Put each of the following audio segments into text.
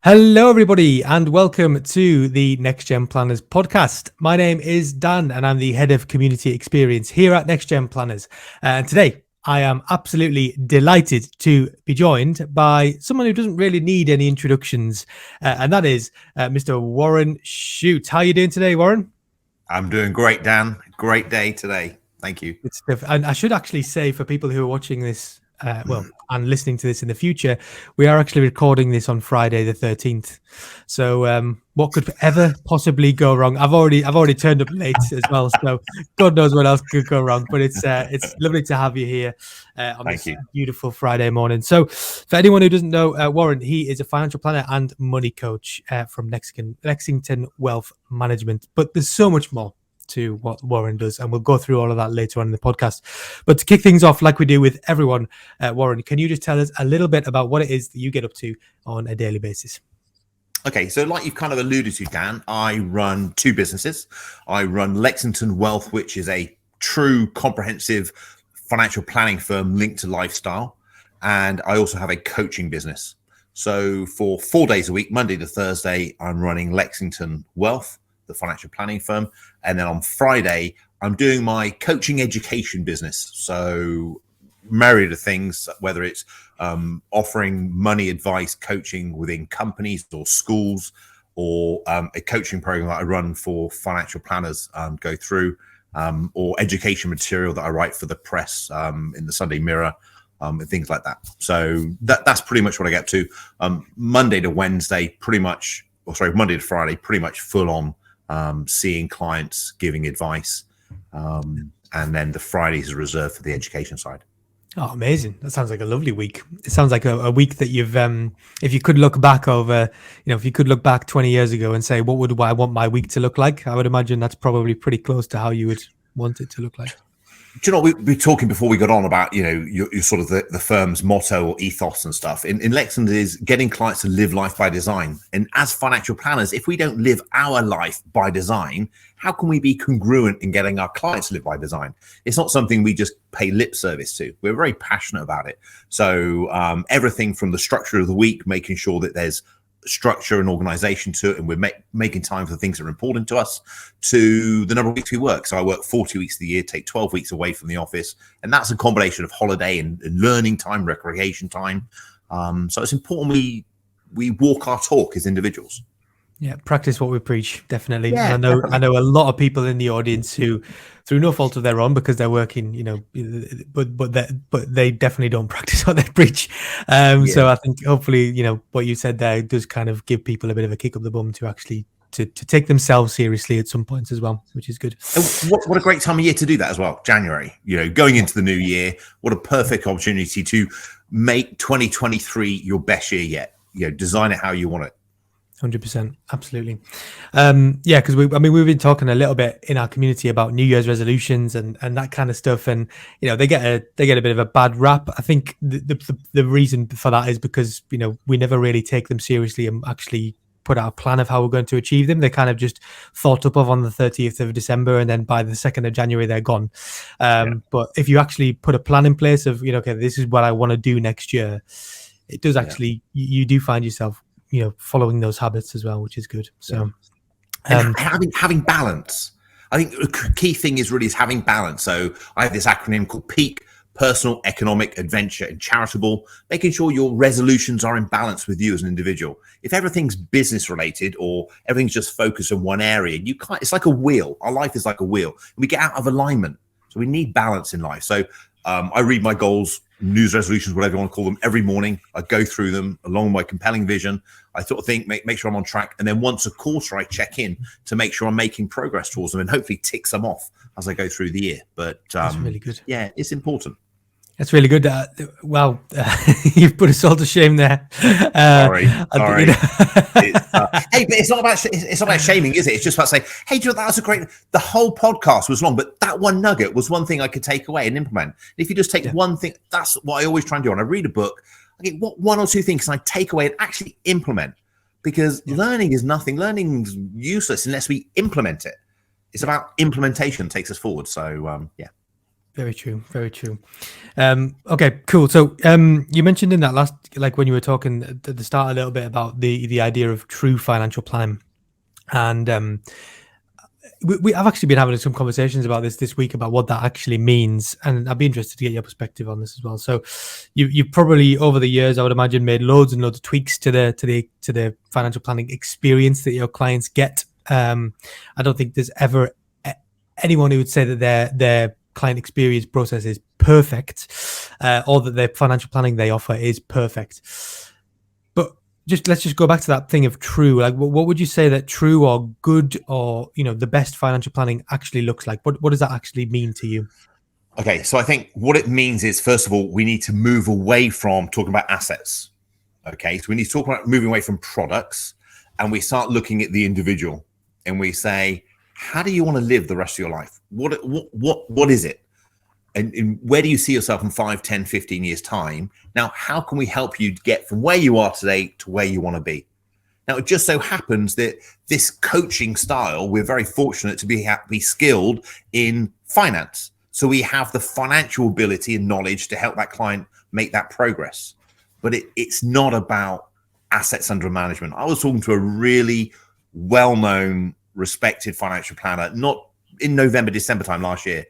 Hello, everybody, and welcome to the NextGen Planners podcast. My name is Dan, and I'm the head of community experience here at NextGen Planners. And today, I am absolutely delighted to be joined by someone who doesn't really need any introductions, and that is Mr. Warren Shute. How are you doing today, Warren? I'm doing great, Dan. Great day today. Thank you. Good stuff. And I should actually say, for people who are watching this, and listening to this in the future, we are actually recording this on Friday the 13th. So what could ever possibly go wrong? I've already turned up late as well, so God knows what else could go wrong. But it's lovely to have you here on this beautiful Friday morning. So for anyone who doesn't know Warren, he is a financial planner and money coach from Lexington Wealth Management. But there's so much more to what Warren does, and we'll go through all of that later on in the podcast. But to kick things off, like we do with everyone, Warren, can you just tell us a little bit about what it is that you get up to on a daily basis? Okay, so like you've kind of alluded to, Dan, I run two businesses. I run Lexington Wealth, which is a true comprehensive financial planning firm linked to lifestyle, and I also have a coaching business. So for 4 days a week, Monday to Thursday, I'm running Lexington Wealth, the financial planning firm. And then on Friday, I'm doing my coaching education business. So myriad of things, whether it's offering money advice, coaching within companies or schools, or a coaching program that I run for financial planners go through, or education material that I write for the press in the Sunday Mirror, and things like that. So that's pretty much what I get to. Monday to Friday, pretty much full on seeing clients, giving advice, and then the Fridays are reserved for the education side. Oh, amazing. That sounds like a lovely week. It sounds like a week that you've, if you could look back over, if you could look back 20 years ago and say, what would I want my week to look like? I would imagine that's probably pretty close to how you would want it to look like. Do you know, we were talking before we got on about, your sort of the firm's motto or ethos and stuff. In Lexington is getting clients to live life by design. And as financial planners, if we don't live our life by design, how can we be congruent in getting our clients to live by design? It's not something we just pay lip service to. We're very passionate about it. So everything from the structure of the week, making sure that there's structure and organization to it, and we're making time for the things that are important to us, to the number of weeks we work. So I work 40 weeks of the year, take 12 weeks away from the office, and that's a combination of holiday and learning time, recreation time. So it's important we walk our talk as individuals. Yeah, practice what we preach, definitely. Yeah, and I know a lot of people in the audience who, through no fault of their own, because they're working, but they definitely don't practice what they preach. So I think hopefully, what you said there does kind of give people a bit of a kick up the bum to actually to take themselves seriously at some points as well, which is good. What a great time of year to do that as well. January, going into the new year, what a perfect opportunity to make 2023 your best year yet. Design it how you want it. 100%, absolutely. Because we've been talking a little bit in our community about New Year's resolutions and that kind of stuff, and they get a bit of a bad rap. I think the reason for that is because we never really take them seriously and actually put out a plan of how we're going to achieve them. They're kind of just thought up of on the 30th of December, and then by the 2nd of January they're gone. But if you actually put a plan in place of okay, this is what I want to do next year, it does actually you do find yourself following those habits as well, which is good. So having balance. I think the key thing is having balance. So I have this acronym called PEAK: personal, economic, adventure, and charitable, making sure your resolutions are in balance with you as an individual. If everything's business related or everything's just focused on one area, it's like a wheel. Our life is like a wheel. We get out of alignment. So we need balance in life. So I read my goals, news resolutions, whatever you want to call them, every morning. I go through them along with my compelling vision. I sort of think, make sure I'm on track. And then once a quarter, I check in to make sure I'm making progress towards them and hopefully tick some off as I go through the year. But that's really good. Yeah, it's important. That's really good. You've put us all to shame there. Sorry. Hey, but it's not about shaming, is it? It's just about saying, hey, that was a great. The whole podcast was long, but that one nugget was one thing I could take away and implement. If you just take one thing, that's what I always try and do. When I read a book, I get what one or two things can I take away and actually implement, because learning is nothing. Learning's useless unless we implement it. It's about implementation that takes us forward. So yeah. Very true. Very true. Okay, cool. So you mentioned in that last, like when you were talking at the start a little bit about the idea of true financial plan, and I've actually been having some conversations about this week about what that actually means, and I'd be interested to get your perspective on this as well. So, you've probably over the years, I would imagine, made loads and loads of tweaks to the financial planning experience that your clients get. I don't think there's ever anyone who would say that their client experience process is perfect, or that the financial planning they offer is perfect. But let's just go back to that thing of true. Like, what would you say that true or good or the best financial planning actually looks like? What does that actually mean to you? Okay, so I think what it means is, first of all, we need to move away from talking about assets. Okay, so we need to talk about moving away from products, and we start looking at the individual, and we say, how do you want to live the rest of your life? What is it? And where do you see yourself in 5, 10, 15 years time? Now, how can we help you get from where you are today to where you want to be? Now, it just so happens that this coaching style, we're very fortunate to be skilled in finance. So we have the financial ability and knowledge to help that client make that progress. But it's not about assets under management. I was talking to a really well-known, respected financial planner, not in November, December time last year.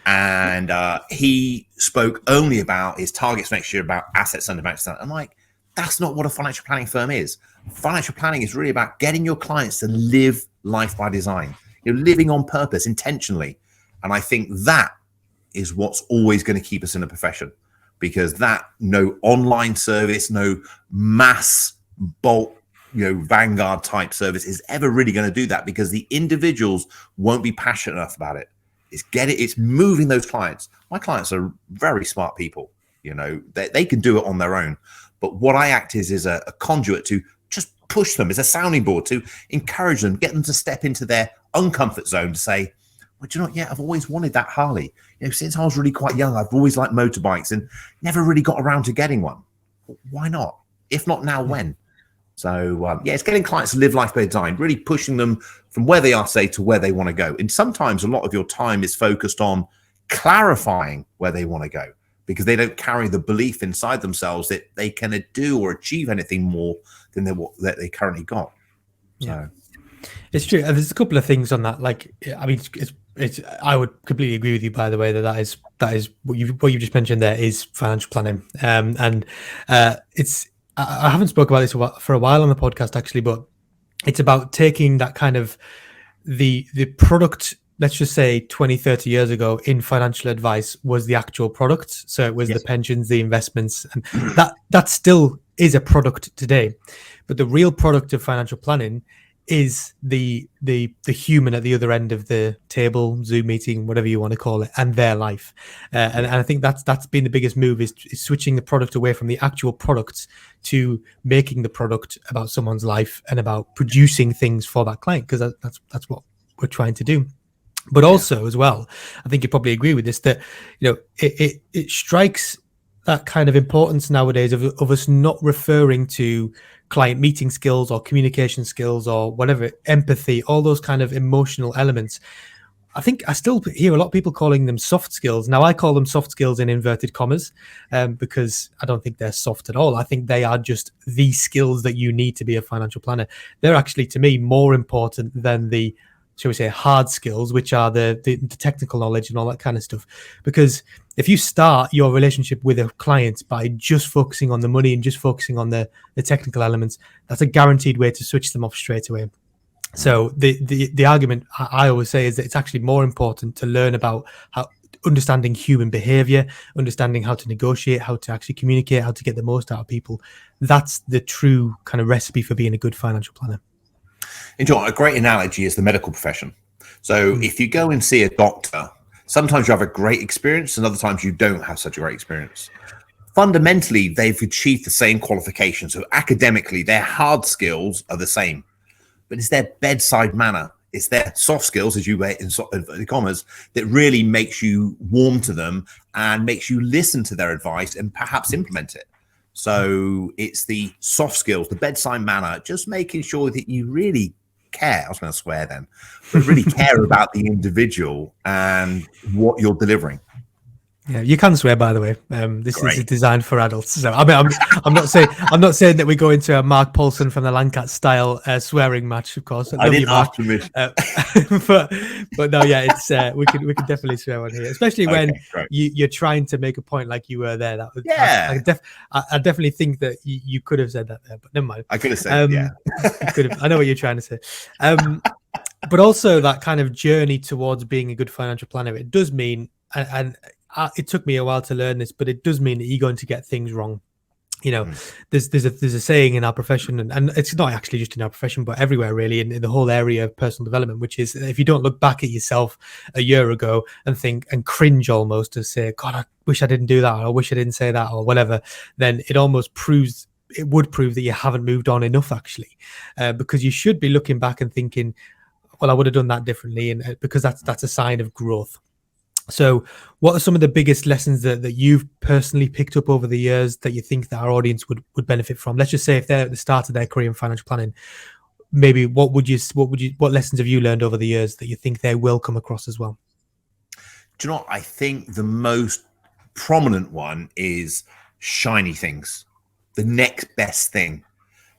And he spoke only about his targets next year about assets under management. I'm like, that's not what a financial planning firm is. Financial planning is really about getting your clients to live life by design. You're living on purpose, intentionally. And I think that is what's always going to keep us in the profession, because that no online service, no mass bulk, Vanguard type service is ever really going to do that, because the individuals won't be passionate enough about it. It's moving those clients. My clients are very smart people. They can do it on their own. But what I act is a conduit to just push them, as a sounding board to encourage them, get them to step into their uncomfort zone to say, well, do you know what? Yeah, I've always wanted that Harley. Since I was really quite young, I've always liked motorbikes and never really got around to getting one. Why not? If not now, when? So, it's getting clients to live life by design, really pushing them from where they are, say, to where they want to go. And sometimes a lot of your time is focused on clarifying where they want to go, because they don't carry the belief inside themselves that they can do or achieve anything more than that they currently got. Yeah. So it's true. There's a couple of things on that. Like, I mean, it's. I would completely agree with you, by the way, that is what you just mentioned there is financial planning. And it's. I haven't spoke about this for a while on the podcast, actually, but it's about taking that kind of the product, let's just say 20, 30 years ago in financial advice was the actual product. So it was the pensions, the investments, and that still is a product today. But the real product of financial planning is the human at the other end of the table, Zoom meeting, whatever you want to call it, and their life. And I think that's been the biggest move is switching the product away from the actual products to making the product about someone's life and about producing things for that client, because that's what we're trying to do. But also as well, I think you probably agree with this, that it strikes that kind of importance nowadays of us not referring to client meeting skills or communication skills or whatever, empathy, all those kind of emotional elements. I think I still hear a lot of people calling them soft skills. Now, I call them soft skills in inverted commas, because I don't think they're soft at all. I think they are just the skills that you need to be a financial planner. They're actually, to me, more important than the, shall we say, hard skills, which are the technical knowledge and all that kind of stuff. Because if you start your relationship with a client by just focusing on the money and just focusing on the technical elements, that's a guaranteed way to switch them off straight away. So the argument I always say is that it's actually more important to learn about how understanding human behavior, understanding how to negotiate, how to actually communicate, how to get the most out of people. That's the true kind of recipe for being a good financial planner. And John, a great analogy is the medical profession. So if you go and see a doctor, sometimes you have a great experience and other times you don't have such a great experience. Fundamentally, they've achieved the same qualifications. So academically, their hard skills are the same, but it's their bedside manner. It's their soft skills, as you wear in commas, that really makes you warm to them and makes you listen to their advice and perhaps implement it. So it's the soft skills, the bedside manner, just making sure that you really care. I was going to swear then, but really care about the individual and what you're delivering. Yeah, you can swear, by the way. This is Great. designed for adults. So I mean, I'm not saying that we go into a Mark Paulson from the Lancat style swearing match. Of course, I I love you, didn't Mark. ask permission. But no, yeah, it's we could definitely swear on here, especially when Okay, great. you're trying to make a point like you were there. That would, Yeah, I definitely think that you could have said that there, but never mind. I could have said, yeah. You could have. I know what you're trying to say. But also that kind of journey towards being a good financial planner, it does mean, and it took me a while to learn this, but it does mean that you're going to get things wrong. You know, there's a saying in our profession, and it's not actually just in our profession, but everywhere really, in the whole area of personal development, which is if you don't look back at yourself a year ago and think and cringe almost to say, God, I wish I didn't do that, or I wish I didn't say that, or whatever, then it would prove that you haven't moved on enough actually, because you should be looking back and thinking, well, I would have done that differently, and because that's a sign of growth. So what are some of the biggest lessons that you've personally picked up over the years that you think that our audience would benefit from? Let's just say if they're at the start of their career in financial planning, maybe what lessons have you learned over the years that you think they will come across as well? Do you know what? I think the most prominent one is shiny things, the next best thing.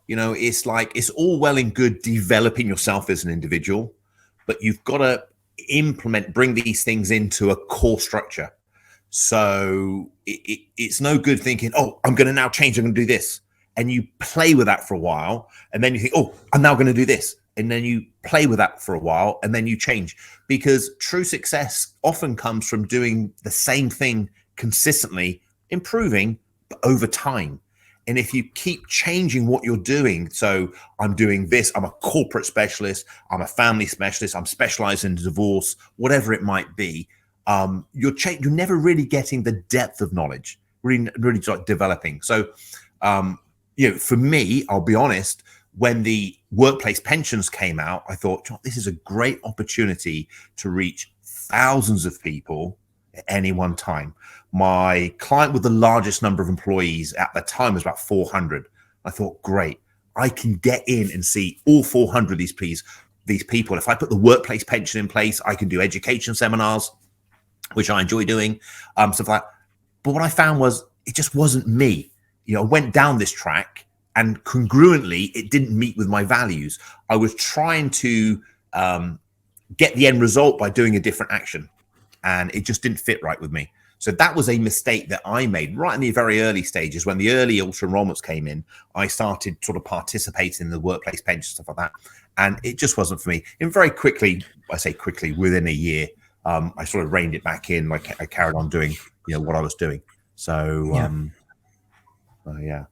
You know, it's like it's all well and good developing yourself as an individual, but you've got to bring these things into a core structure. So it's no good thinking, oh, I'm going to now change, I'm going to do this. And you play with that for a while. And then you think, oh, I'm now going to do this. And then you play with that for a while and then you change, because true success often comes from doing the same thing consistently, improving over time. And if you keep changing what you're doing, so I'm doing this, I'm a corporate specialist, I'm a family specialist, I'm specialized in divorce, whatever it might be, you're never really getting the depth of knowledge, really like developing. So, for me, I'll be honest, when the workplace pensions came out, I thought, this is a great opportunity to reach thousands of people at any one time. My client with the largest number of employees at the time was about 400. I thought, great, I can get in and see all 400 of these people. If I put the workplace pension in place, I can do education seminars, which I enjoy doing, stuff like that. But what I found was it just wasn't me. I went down this track and congruently, it didn't meet with my values. I was trying to get the end result by doing a different action, and it just didn't fit right with me. So that was a mistake that I made right in the very early stages. When the early ultra enrollments came in, I started sort of participating in the workplace pension, stuff like that. And it just wasn't for me. And very quickly, I say quickly, within a year, I sort of reined it back in. Like I carried on doing, what I was doing. So, yeah.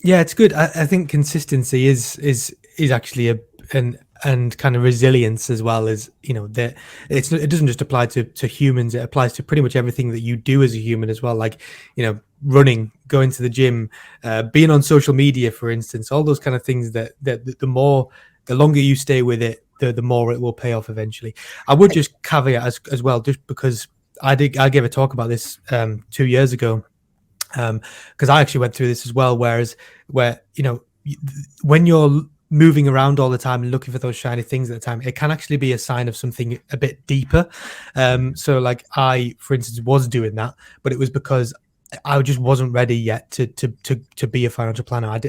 Yeah, it's good. I think consistency is actually and kind of resilience as well as that it doesn't just apply to humans, it applies to pretty much everything that you do as a human as well, like running, going to the gym, being on social media, for instance, all those kind of things that the longer you stay with it, the more it will pay off eventually. I would just caveat as well, just because I gave a talk about this 2 years ago, because I actually went through this as well, where when you're moving around all the time and looking for those shiny things at the time, it can actually be a sign of something a bit deeper. So like I, for instance, was doing that, but it was because I just wasn't ready yet to be a financial planner.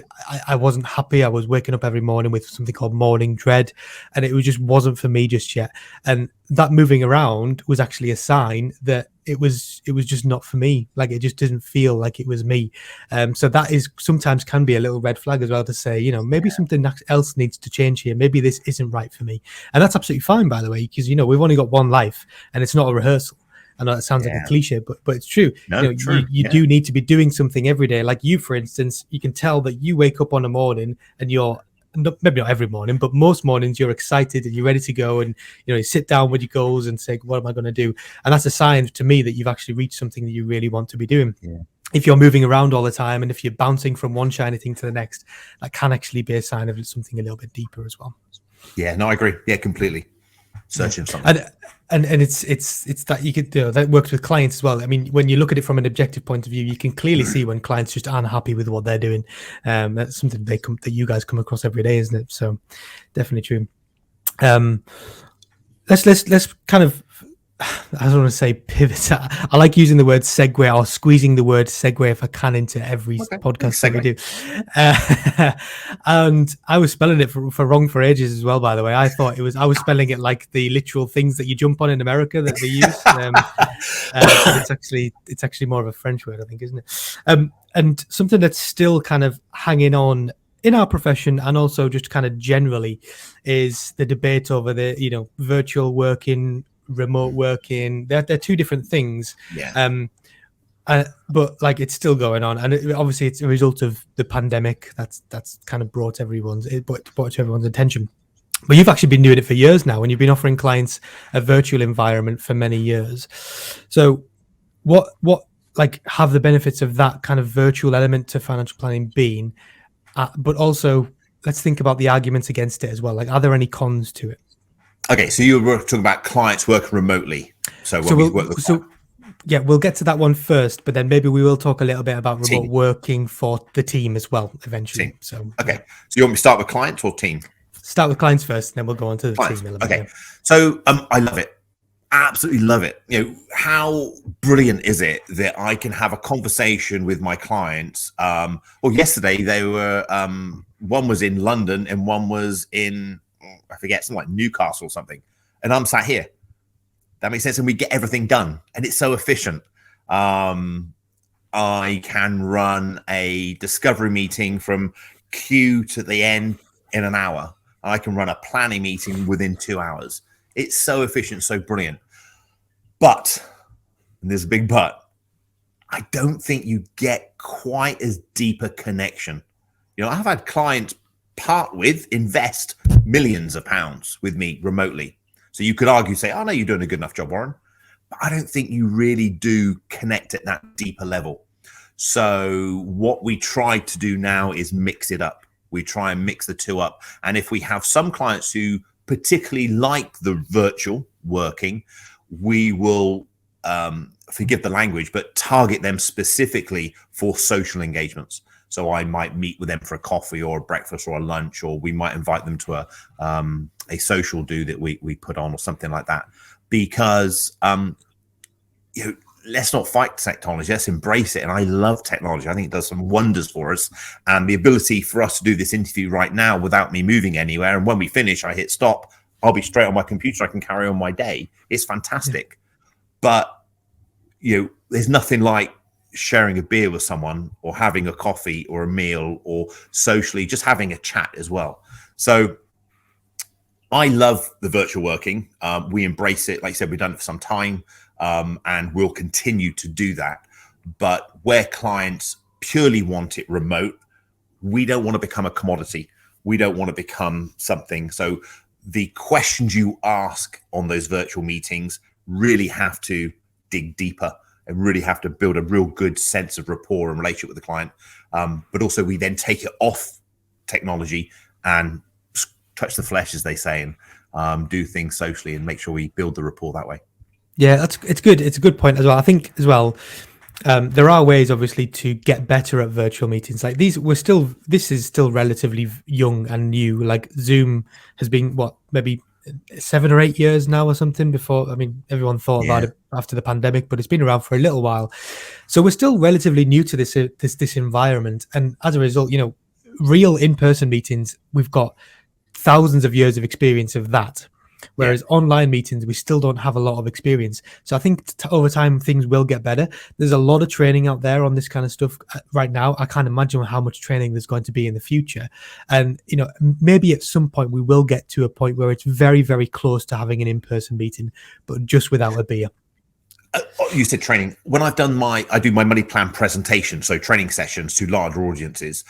I wasn't happy. I was waking up every morning with something called morning dread, and it just wasn't for me just yet. And that moving around was actually a sign that it was just not for me. Like it just didn't feel like it was me. So that is sometimes can be a little red flag as well, to say, maybe something else needs to change here. Maybe this isn't right for me. And that's absolutely fine, by the way, because we've only got one life and it's not a rehearsal. I know that sounds like a cliche, but it's true. No, true. You do need to be doing something every day. Like you, for instance, you can tell that you wake up on a morning and you're maybe not every morning, but most mornings you're excited and you're ready to go, and you sit down with your goals and say, what am I going to do? And that's a sign to me that you've actually reached something that you really want to be doing. Yeah. If you're moving around all the time and if you're bouncing from one shiny thing to the next, that can actually be a sign of something a little bit deeper as well. Yeah, no, I agree. Yeah, completely. Searching something. And it's that you could that works with clients as well. I mean, when you look at it from an objective point of view, you can clearly see when clients just aren't happy with what they're doing. That's something that you guys come across every day, isn't it? So definitely true. Let's kind of I don't want to say pivot. I like using the word segue or squeezing the word segue if I can into every Okay, podcast that we segue. do. And I was spelling it for wrong for ages as well, by the way. I thought I was spelling it like the literal things that you jump on in America that they use. But it's actually more of a French word, I think, isn't it? And something that's still kind of hanging on in our profession and also just kind of generally is the debate over the virtual working, remote working. They're two different things. Yeah. But like it's still going on, and obviously it's a result of the pandemic that's kind of brought to everyone's attention. But you've actually been doing it for years now, and you've been offering clients a virtual environment for many years. So what like have the benefits of that kind of virtual element to financial planning been? But also, let's think about the arguments against it as well. Like, are there any cons to it? Okay, so you were talking about clients working remotely. So when we work with yeah, we'll get to that one first, but then maybe we will talk a little bit about remote team. working for the team as well eventually. Team. So okay, yeah. So you want me to start with clients or team? Start with clients first, and then we'll go on to the Clients. team element. Okay, Yeah. so I love it. Absolutely love it. How brilliant is it that I can have a conversation with my clients? Well, yesterday they were one was in London and one was in I forget, something like Newcastle or something, and I'm sat here. That makes sense, and we get everything done, and it's so efficient. I can run a discovery meeting from Q to the end in an hour. I can run a planning meeting within 2 hours. It's so efficient, so brilliant. But, and there's a big but, I don't think you get quite as deep a connection. I've had clients invest millions of pounds with me remotely. So you could argue, say, oh, no, you're doing a good enough job, Warren. But I don't think you really do connect at that deeper level. So what we try to do now is mix it up. We try and mix the two up. And if we have some clients who particularly like the virtual working, we will, forgive the language, but target them specifically for social engagements. So I might meet with them for a coffee or a breakfast or a lunch, or we might invite them to a social do that we put on or something like that. Because let's not fight technology, let's embrace it. And I love technology. I think it does some wonders for us. And the ability for us to do this interview right now without me moving anywhere, and when we finish, I hit stop, I'll be straight on my computer, I can carry on my day. It's fantastic. But there's nothing like sharing a beer with someone or having a coffee or a meal or socially just having a chat as well. So I love the virtual working. We embrace it. Like I said, we've done it for some time, and we'll continue to do that. But where clients purely want it remote, we don't want to become a commodity. We don't want to become something. So the questions you ask on those virtual meetings really have to dig deeper and really have to build a real good sense of rapport and relationship with the client. But also we then take it off technology and touch the flesh, as they say, and do things socially and make sure we build the rapport that way. Yeah, it's good. It's a good point as well. I think as well, there are ways obviously to get better at virtual meetings. Like this is still relatively young and new. Like Zoom has been maybe 7 or 8 years now or something before. I mean, everyone thought about it after the pandemic, but it's been around for a little while. So we're still relatively new to this environment. And as a result, real in-person meetings, we've got thousands of years of experience of that. Whereas online meetings, we still don't have a lot of experience. So I think over time, things will get better. There's a lot of training out there on this kind of stuff right now. I can't imagine how much training there's going to be in the future. And, maybe at some point we will get to a point where it's very, very close to having an in-person meeting, but just without a beer. You said training. When I do my money plan presentation, so training sessions to larger audiences.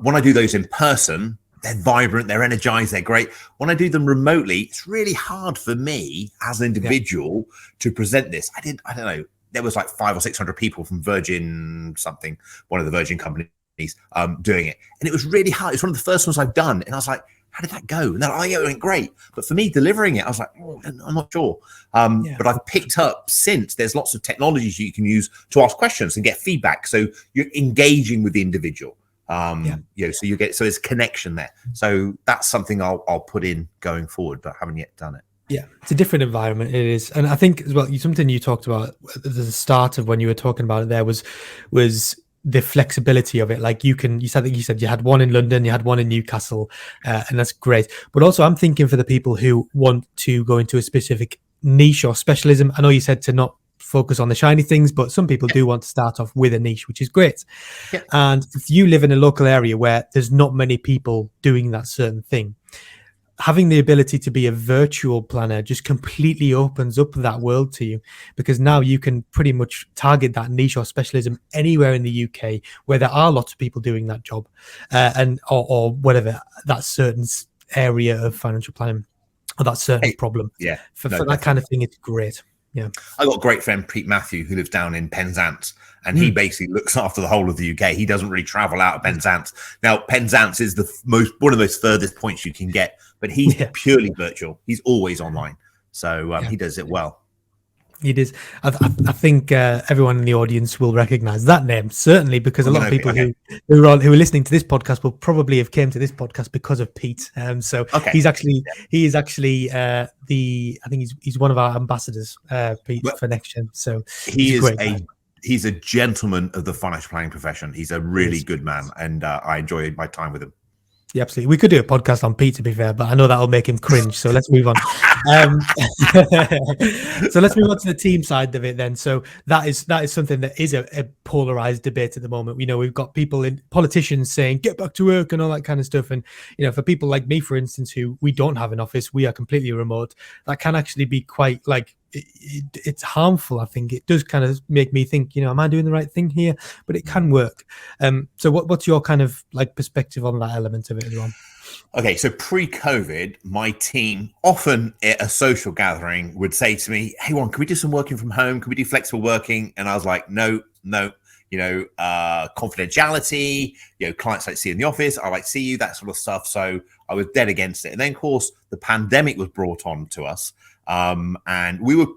When I do those in person, they're vibrant, they're energized, they're great. When I do them remotely, it's really hard for me as an individual to present this. I don't know. There was like 500 or 600 people from Virgin something, one of the Virgin companies, doing it. And it was really hard. It's one of the first ones I've done. And I was like, how did that go? And they're like, oh, yeah, it went great. But for me, delivering it, I was like, I'm not sure. But I've picked up since there's lots of technologies you can use to ask questions and get feedback. So you're engaging with the individual. So there's connection there. So that's something I'll put in going forward, but I haven't yet done it. Yeah, it's a different environment. It is, and I think as well, something you talked about at the start of when you were talking about it there was the flexibility of it. Like you said that you said you had one in London, you had one in Newcastle, and that's great. But also, I'm thinking for the people who want to go into a specific niche or specialism. I know you said to not focus on the shiny things, but some people do want to start off with a niche, which is great. Yeah. And if you live in a local area where there's not many people doing that certain thing, having the ability to be a virtual planner just completely opens up that world to you, because now you can pretty much target that niche or specialism anywhere in the UK where there are lots of people doing that job, or whatever that certain area of financial planning or that certain problem. Yeah. For that kind of thing, it's great. Yeah. I got a great friend, Pete Matthew, who lives down in Penzance, and he basically looks after the whole of the UK. He doesn't really travel out of Penzance. Now, Penzance is one of those furthest points you can get, but he's purely virtual. He's always online. So he does it well. It is. I think everyone in the audience will recognize that name, certainly, because a lot of people who are listening to this podcast will probably have came to this podcast because of Pete. So he is actually I think he's one of our ambassadors, Pete, for NextGen. So he's a gentleman of the financial planning profession. He's a really good man, and I enjoy my time with him. Yeah, absolutely. We could do a podcast on Pete, to be fair, but I know that'll make him cringe. So let's move on. So let's move on to the team side of it then. So that is something that is a polarized debate at the moment. We've got politicians saying get back to work and all that kind of stuff. And for people like me, for instance, who we don't have an office, we are completely remote. That can actually be quite like it's harmful. I think it does kind of make me think, am I doing the right thing here? But it can work. So what's your kind of like perspective on that element of it as well? Okay, so pre-COVID, my team often at a social gathering would say to me, "Hey, Warren, can we do some working from home? Can we do flexible working?" And I was like, no, confidentiality, clients like to see you in the office. I like to see you, that sort of stuff. So I was dead against it. And then, of course, the pandemic was brought on to us. And we were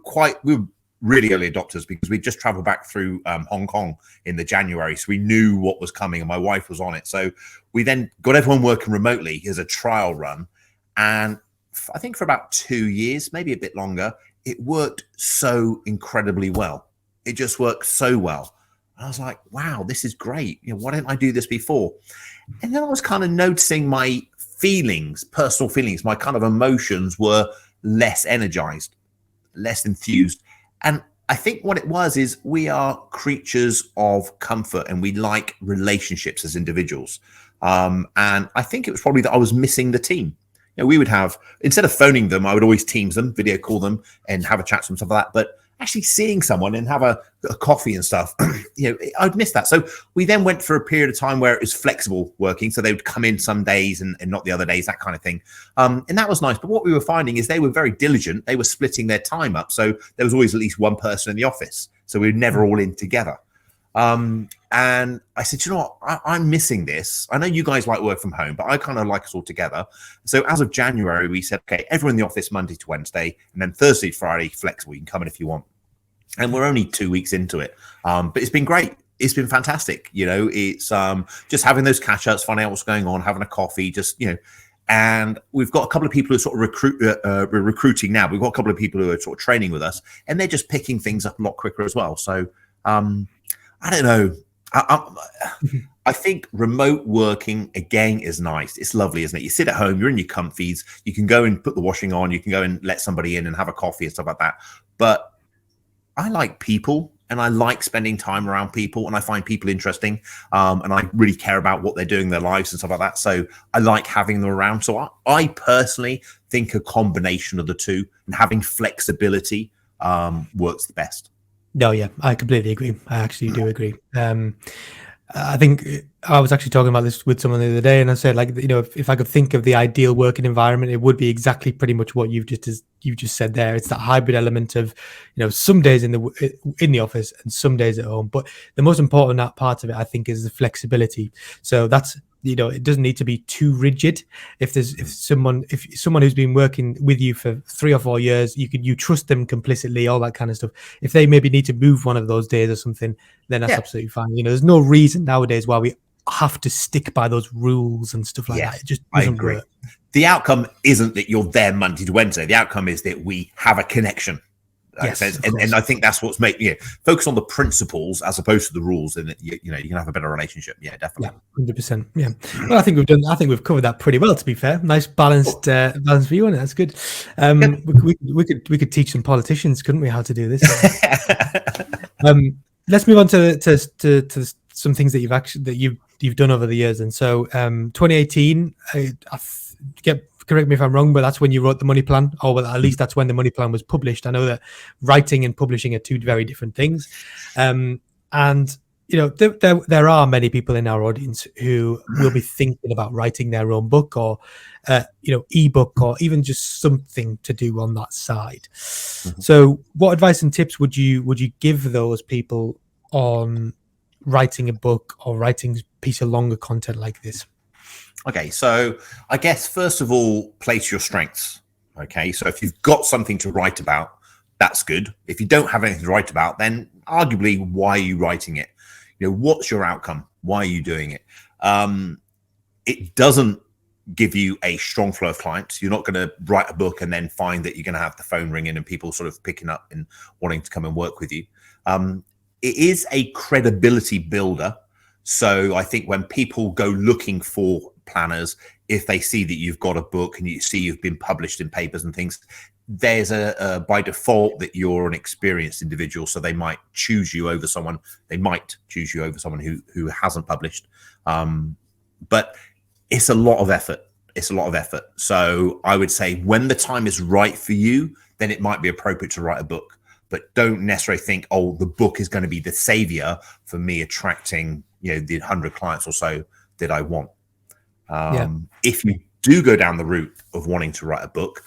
really early adopters because we just traveled back through Hong Kong in the January. So we knew what was coming and my wife was on it. So we then got everyone working remotely as a trial run. And I think for about 2 years, maybe a bit longer, it worked so incredibly well. It just worked so well. And I was like, wow, this is great. Why didn't I do this before? And then I was kind of noticing my personal feelings, my kind of emotions were less energized, less enthused. And I think what it was is we are creatures of comfort and we like relationships as individuals. And I think it was probably that I was missing the team. We would have, instead of phoning them, I would always Teams them, video call them and have a chat to them, stuff like that. But actually seeing someone and have a coffee and stuff, I'd miss that. So we then went for a period of time where it was flexible working. So they would come in some days and not the other days, that kind of thing. And that was nice. But what we were finding is they were very diligent. They were splitting their time up. So there was always at least one person in the office. So we were never all in together. And I said, I'm missing this. I know you guys like work from home, but I kind of like us all together. So as of January, we said, okay, everyone in the office Monday to Wednesday, and then Thursday to Friday, flexible. You can come in if you want. And we're only 2 weeks into it. But it's been great. It's been fantastic. It's just having those catch ups, finding out what's going on, having a coffee, and we've got a couple of people who are sort of we're recruiting now. We've got a couple of people who are sort of training with us, and they're just picking things up a lot quicker as well. So I don't know. I think remote working, again, is nice. It's lovely, isn't it? You sit at home, you're in your comfies, you can go and put the washing on, you can go and let somebody in and have a coffee and stuff like that. But I like people and I like spending time around people and I find people interesting. And I really care about what they're doing in their lives and stuff like that. So I like having them around. So I personally think a combination of the two and having flexibility works the best. No, yeah, I completely agree. I actually do agree. I think I was actually talking about this with someone the other day, and I said, if I could think of the ideal working environment, it would be exactly pretty much what you just said there. It's that hybrid element of, some days in the office and some days at home. But the most important part of it, I think, is the flexibility. So that's, it doesn't need to be too rigid. If someone who's been working with you for 3 or 4 years, you trust them complicitly, all that kind of stuff. If they maybe need to move one of those days or something, then that's absolutely fine. There's no reason nowadays why we have to stick by those rules and stuff like that. It just doesn't work. the outcome isn't that you're there Monday to Wednesday. The outcome is that we have a connection. Yes, and I think that's what's making focus on the principles as opposed to the rules, and you can have a better relationship. Yeah, definitely. Yeah, 100%. Yeah. Well, I think we've covered that pretty well. To be fair, nice balanced view on it. That's good. We could teach some politicians, couldn't we, how to do this? Let's move on to some things that you've done over the years. And so, 2018, correct me if I'm wrong, but that's when you wrote the money plan, or well, at least that's when the money plan was published. I know that writing and publishing are two very different things. And there are many people in our audience who will be thinking about writing their own book, or ebook, or even just something to do on that side. Mm-hmm. So what advice and tips would you give those people on writing a book or writing a piece of longer content like this? Okay, so I guess first of all, place your strengths. Okay, so if you've got something to write about, that's good. If you don't have anything to write about, then arguably, why are you writing it? What's your outcome? Why are you doing it? It doesn't give you a strong flow of clients. You're not going to write a book and then find that you're going to have the phone ringing and people sort of picking up and wanting to come and work with you. It is a credibility builder. So I think when people go looking for planners, if they see that you've got a book and you see you've been published in papers and things, there's a by default that you're an experienced individual, so they might choose you over someone. They might choose you over someone who hasn't published. But it's a lot of effort. It's a lot of effort. So I would say when the time is right for you, then it might be appropriate to write a book. But don't necessarily think, oh, the book is going to be the savior for me attracting the 100 clients or so that I want. If you do go down the route of wanting to write a book,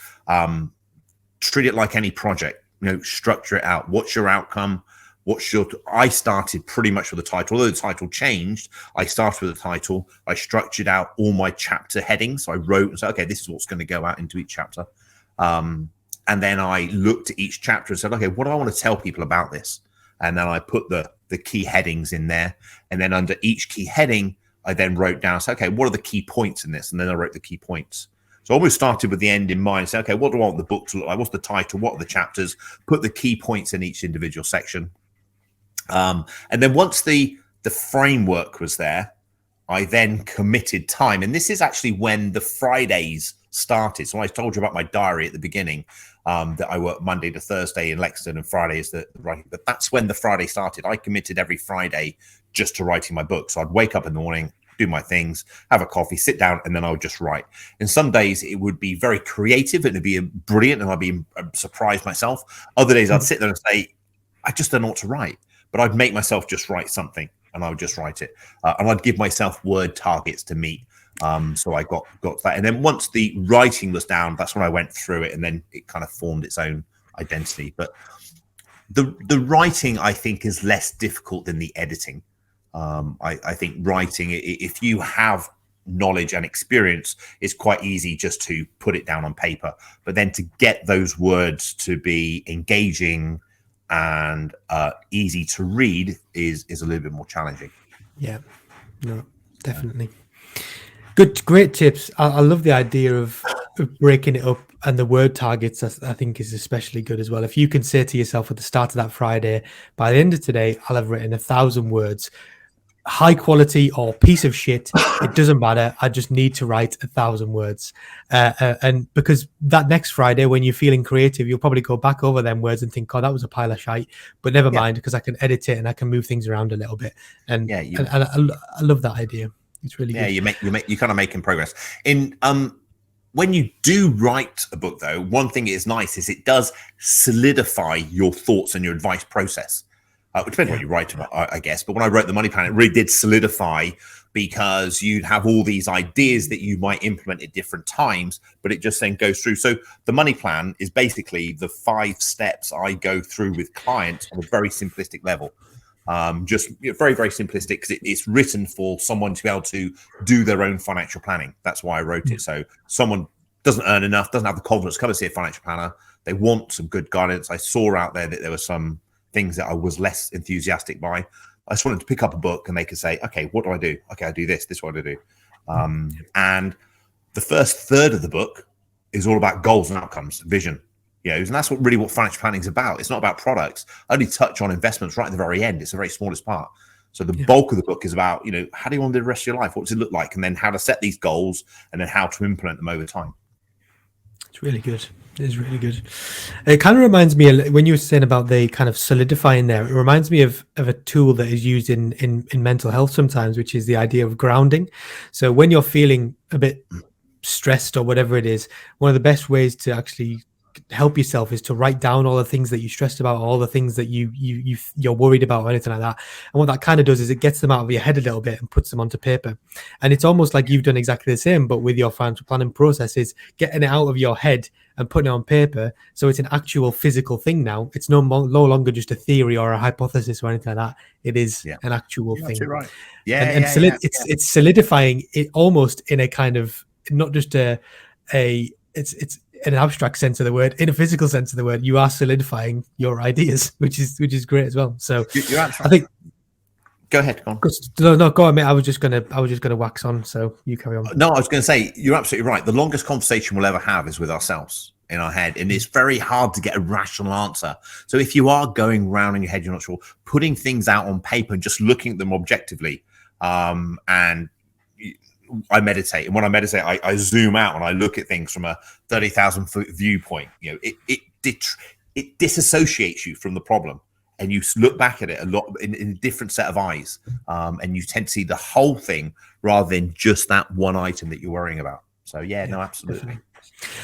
treat it like any project. Structure it out. What's your outcome? I started pretty much with the title. Although the title changed, I started with the title. I structured out all my chapter headings. So I wrote and said, okay, this is what's going to go out into each chapter. And then I looked at each chapter and said, okay, what do I want to tell people about this? And then I put the key headings in there. And then under each key heading, I then wrote down, so, okay, what are the key points in this? And then I wrote the key points. So I almost started with the end in mind. Say, okay, what do I want the book to look like? What's the title? What are the chapters? Put the key points in each individual section. And then once the framework was there, I then committed time. And this is actually when the Fridays started. So I told you about my diary at the beginning, that I work Monday to Thursday in Lexington and Friday is the writing. But that's when the Friday started. I committed every Friday just to writing my book. So I'd wake up in the morning, do my things, have a coffee, sit down, and then I would just write. And some days it would be very creative and it'd be brilliant and I'd be surprised myself. Other days I'd sit there and say, I just don't know what to write. But I'd make myself just write something and I would just write it. And I'd give myself word targets to meet. So I got that. And then once the writing was down, that's when I went through it and then it kind of formed its own identity. But the writing, I think, is less difficult than the editing. I think writing, if you have knowledge and experience, it's quite easy just to put it down on paper. But then to get those words to be engaging and easy to read is a little bit more challenging. Yeah, no, definitely. Good, great tips. I love the idea of breaking it up, and the word targets I think is especially good as well. If you can say to yourself at the start of that Friday, by the end of today, I'll have written 1,000 words, high quality or piece of shit, it doesn't matter. I just need to write 1,000 words. And because that next Friday, when you're feeling creative, you'll probably go back over them words and think, oh, that was a pile of shite, but never mind, because I can edit it and I can move things around a little bit. And and I love that idea. It's really good. You're kind of making progress. When you do write a book, though, one thing that is nice is it does solidify your thoughts and your advice process. It depends what you write about, I guess. But when I wrote the money plan, it really did solidify, because you'd have all these ideas that you might implement at different times, but it just then goes through. So the money plan is basically the 5 steps I go through with clients on a very simplistic level. Just very, very simplistic, because it's written for someone to be able to do their own financial planning. That's why I wrote it. So someone doesn't earn enough, doesn't have the confidence to come and see a financial planner. They want some good guidance. I saw out there that there were some things that I was less enthusiastic by. I just wanted to pick up a book and they could say, okay, what do I do? Okay, I do this. This is what I do. And the first third of the book is all about goals and outcomes, vision. And that's what financial planning is about. It's not about products. I only touch on investments right at the very end. It's the very smallest part. So the bulk of the book is about, how do you want to live the rest of your life? What does it look like? And then how to set these goals and then how to implement them over time. It's really good. It is really good. It kind of reminds me, when you were saying about the kind of solidifying there, it reminds me of a tool that is used in mental health sometimes, which is the idea of grounding. So when you're feeling a bit stressed or whatever it is, one of the best ways to actually help yourself is to write down all the things that you're stressed about, all the things that you're worried about or anything like that. And what that kind of does is it gets them out of your head a little bit and puts them onto paper. And it's almost like you've done exactly the same, but with your financial planning process, is getting it out of your head and putting it on paper. So it's an actual physical thing now. It's no longer just a theory or a hypothesis or anything like that. It is an actual thing. Right. It's solidifying it almost in a kind of, not just it's in an abstract sense of the word, in a physical sense of the word. You are solidifying your ideas, which is great as well. So you're absolutely, I think. Go ahead. Go on. No, go on, mate. I was just gonna wax on. So you carry on. No, I was going to say you're absolutely right. The longest conversation we'll ever have is with ourselves in our head, and it's very hard to get a rational answer. So if you are going round in your head, you're not sure, putting things out on paper and just looking at them objectively, and I meditate, and when I meditate, I zoom out and I look at things from a 30,000-foot viewpoint. It disassociates you from the problem, and you look back at it a lot in a different set of eyes, and you tend to see the whole thing rather than just that one item that you're worrying about. So no, absolutely. Definitely.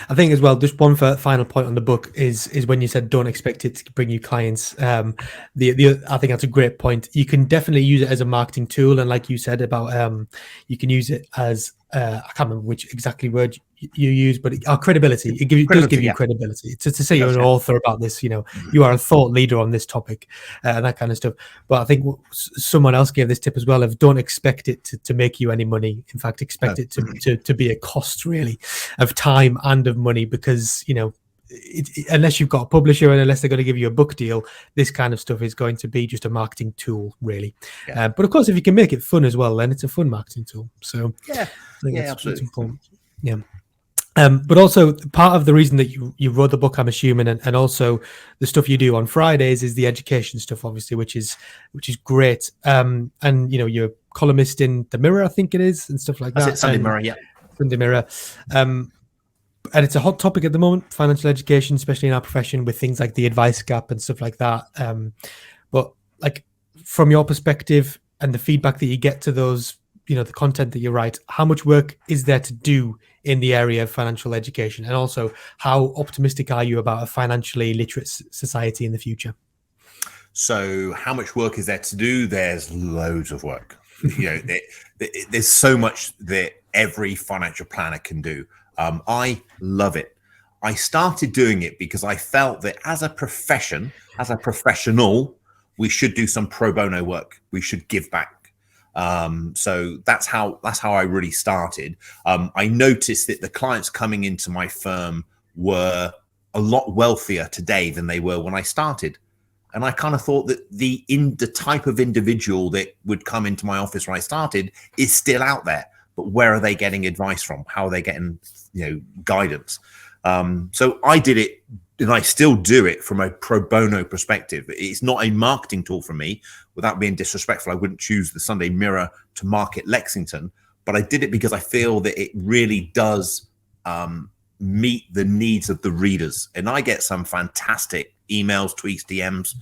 I think as well, just one final point on the book is when you said don't expect it to bring you clients. I think that's a great point. You can definitely use it as a marketing tool, and like you said about you can use it as I can't remember which exactly word you use, but credibility. It does give you credibility to say you're an author about this. You are a thought leader on this topic, and that kind of stuff. But I think someone else gave this tip as well of don't expect it to make you any money. In fact, expect it to be a cost really of time and of money, because unless you've got a publisher and unless they're going to give you a book deal, this kind of stuff is going to be just a marketing tool really. But of course, if you can make it fun as well, then it's a fun marketing tool. So I think that's important. But also part of the reason that you wrote the book, I'm assuming, and also the stuff you do on Fridays is the education stuff, obviously, which is great. And you're a columnist in the Mirror, I think it is, and stuff like that. That's it, Sunday Mirror, yeah. Sunday Mirror. And it's a hot topic at the moment, financial education, especially in our profession, with things like the advice gap and stuff like that. But like from your perspective and the feedback that you get to those, the content that you write, how much work is there to do in the area of financial education? And also, how optimistic are you about a financially literate society in the future? So how much work is there to do? There's loads of work. There's so much that every financial planner can do. I love it. I started doing it because I felt that as a profession, as a professional, we should do some pro bono work. We should give back. So that's how I really started. I noticed that the clients coming into my firm were a lot wealthier today than they were when I started. And I kind of thought that the type of individual that would come into my office when I started is still out there, but where are they getting advice from? How are they getting, guidance? So I did it, and I still do it from a pro bono perspective. It's not a marketing tool for me. Without being disrespectful, I wouldn't choose the Sunday Mirror to market Lexington, but I did it because I feel that it really does meet the needs of the readers. And I get some fantastic emails, tweets, DMs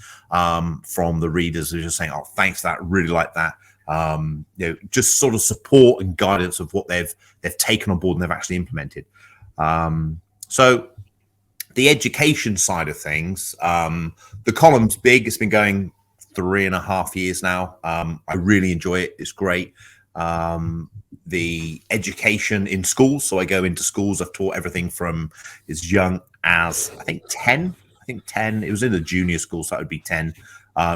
from the readers who are just saying, "Oh, thanks for that. Really like that." Just sort of support and guidance of what they've taken on board and they've actually implemented. So the education side of things, the column's big. It's been going 3.5 years now. I really enjoy it. It's great. The education in schools. So I go into schools. I've taught everything from as young as, I think 10. It was in the junior school, so that would be 10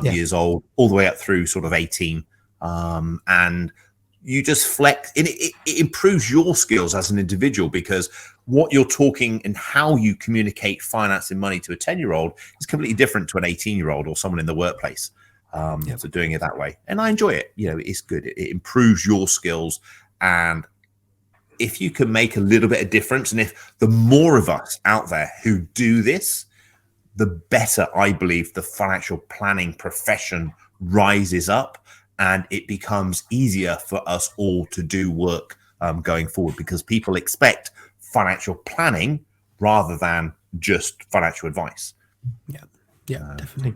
years old, all the way up through sort of 18. And you just flex, and it improves your skills as an individual, because what you're talking and how you communicate finance and money to a 10-year-old is completely different to an 18-year-old or someone in the workplace. So doing it that way, and I enjoy it. It's good. It improves your skills, and if you can make a little bit of difference, and if the more of us out there who do this, the better, I believe, the financial planning profession rises up, and it becomes easier for us all to do work going forward, because people expect financial planning rather than just financial advice. Yeah, definitely.